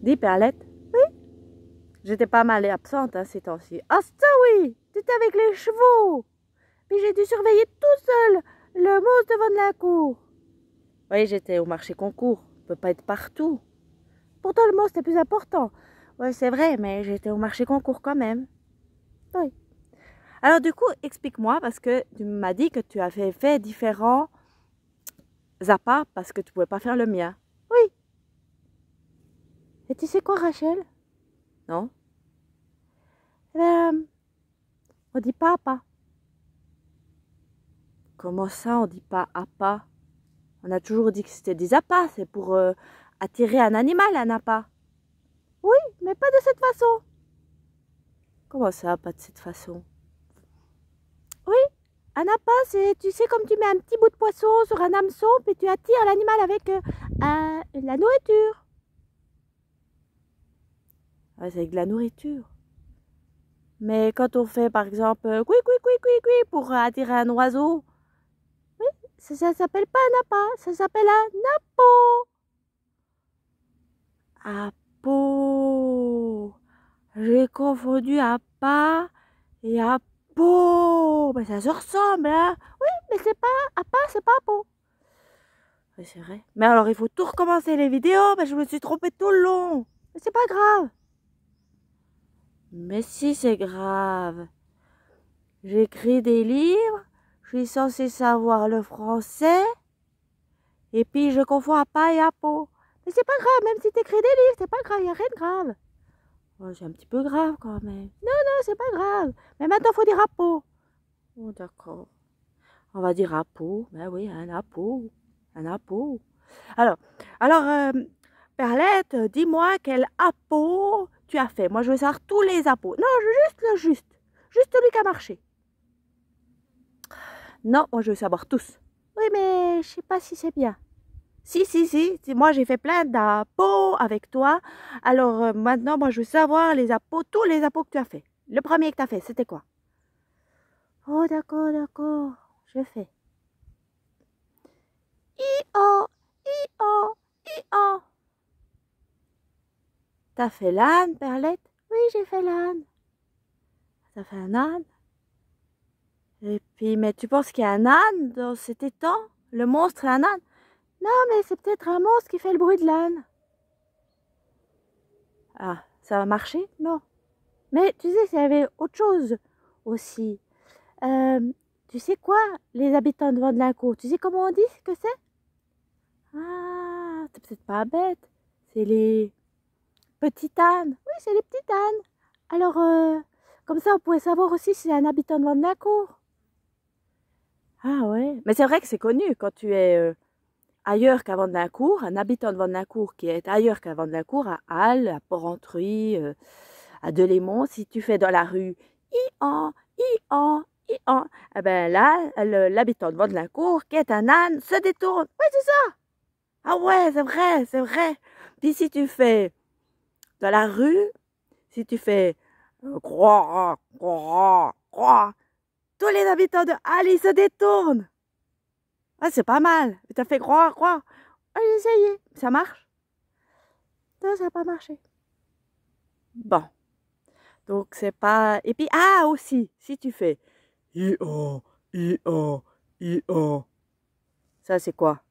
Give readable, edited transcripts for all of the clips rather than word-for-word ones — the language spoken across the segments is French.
Dis Perlette, oui, j'étais pas mal absente ces temps-ci. Ah ça oui, t'étais avec les chevaux. Puis j'ai dû surveiller tout seul le mousse devant la cour. Oui, j'étais au marché concours, on peut pas être partout. Pourtant le mousse c'était plus important. Oui, c'est vrai, mais j'étais au marché concours quand même. Oui. Alors du coup, explique-moi, parce que tu m'as dit que tu avais fait différents appâts parce que tu pouvais pas faire le mien. Oui. Et tu sais quoi, Rachel? Non? On dit pas appât. Comment ça, on dit pas appât? On a toujours dit que c'était des appâts, c'est pour attirer un animal, un appât. Oui, mais pas de cette façon. Comment ça, pas de cette façon? Oui, un appât, c'est, tu sais, comme tu mets un petit bout de poisson sur un hameçon, puis tu attires l'animal avec la nourriture. Ouais, c'est avec de la nourriture. Mais quand on fait, par exemple, oui, oui, oui, oui, oui, pour attirer un oiseau, oui, ça s'appelle pas un appât, ça s'appelle un appôt. Appôt. J'ai confondu appât et appôt. Mais ça se ressemble, hein? Oui, mais c'est pas appât, c'est pas appôt. Oui, c'est vrai. Mais alors, il faut tout recommencer les vidéos, mais je me suis trompée tout le long. Mais c'est pas grave. Mais si, c'est grave. J'écris des livres, je suis censée savoir le français, et puis je confonds appât et appôt. Mais c'est pas grave, même si t'écris des livres, c'est pas grave, y a rien de grave. Oh, c'est un petit peu grave quand même. Non, non, c'est pas grave. Mais maintenant, faut dire appôt. Oh, d'accord. On va dire appôt. Ben oui, un appôt. Un appôt. Alors, alors, Perlette, dis-moi quel appôt tu as fait. Moi, je veux savoir tous les appots. Non, juste le juste. Juste celui qui a marché. Non, moi, je veux savoir tous. Oui, mais je sais pas si c'est bien. Si, si, si. Moi, j'ai fait plein d'appos avec toi. Alors, maintenant, moi, je veux savoir les appos, tous les appos que tu as fait. Le premier que tu as fait, c'était quoi? Oh, d'accord, d'accord. Je fais. I-o, I-o, I-o. T'as fait l'âne, Perlette? Oui, j'ai fait l'âne. T'as fait un âne? Et puis, mais tu penses qu'il y a un âne dans cet étang? Le monstre est un âne? Non, mais c'est peut-être un monstre qui fait le bruit de l'âne. Ah, ça va marcher? Non. Mais tu sais, il y avait autre chose aussi. Euh, tu sais quoi? Les habitants de Vandelincourt, tu sais comment on dit que c'est? Ah, c'est peut-être pas bête. C'est les petites ânes. Oui, c'est les petites ânes. Alors, comme ça, on pourrait savoir aussi si c'est un habitant de Vandelincourt. Ah ouais. Mais c'est vrai que c'est connu quand tu es ailleurs qu'à Vandelincourt, un habitant de Vandelincourt qui est ailleurs qu'à Vandelincourt, à Halle, à Porrentruy, à Delémont, si tu fais dans la rue I-an, I-an, I-an, eh ben là, l'habitant de Vandelincourt, qui est un âne, se détourne. Oui, c'est ça. Ah ouais, c'est vrai, c'est vrai. Puis si tu fais dans la rue, si tu fais croix, croix, croix, tous les habitants de Halle, ils se détournent. Ah, c'est pas mal. Tu as fait croix, croix. Ah, j'ai essayé. Ça marche? Non, ça n'a pas marché. Bon. Donc, c'est pas... Et puis, ah, aussi, si tu fais I-O, I-O, I-O. Ça, c'est quoi?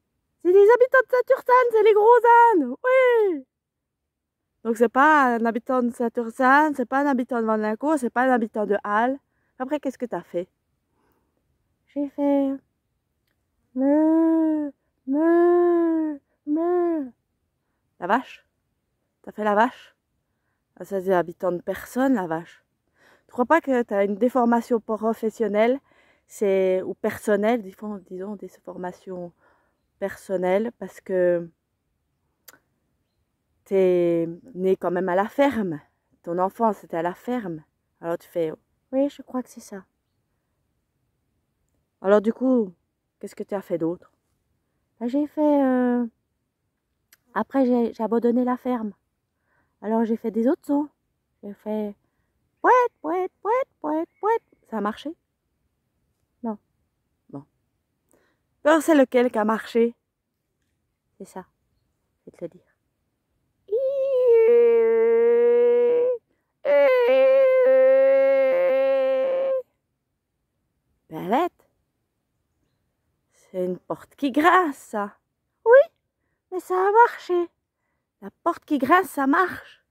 C'est les habitants de Saint-Ursanne, c'est les gros ânes. Oui. Donc, c'est pas un habitant de Saint-Ursanne, c'est pas un habitant de Vandelincourt, c'est pas un habitant de Halle. Après, qu'est-ce que tu as fait? J'ai fait... Me, me. La vache? T'as fait la vache? Ah, ça, c'est habitant de personne, la vache. Tu crois pas que tu as une déformation professionnelle, c'est ou personnelle, disons des formations personnelles, parce que tu es né quand même à la ferme. Ton enfance c'était à la ferme. Alors tu fais, oui, je crois que c'est ça. Alors du coup, qu'est-ce que tu as fait d'autre? Ben, j'ai fait, après j'ai abandonné la ferme. Alors j'ai fait des autres sons. J'ai fait, pouet, pouet, pouet, pouet, pouet. Ça a marché? Non. Bon. Alors c'est lequel qui a marché? C'est ça, je vais te le dire. C'est une porte qui grince, ça. Oui, mais ça a marché. La porte qui grince, ça marche.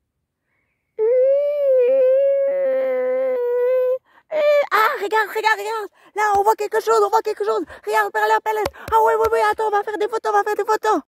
Ah, regarde, regarde, regarde. Là, on voit quelque chose, on voit quelque chose. Regarde, par là, par là. Ah oui, oui, oui, attends, on va faire des photos, on va faire des photos.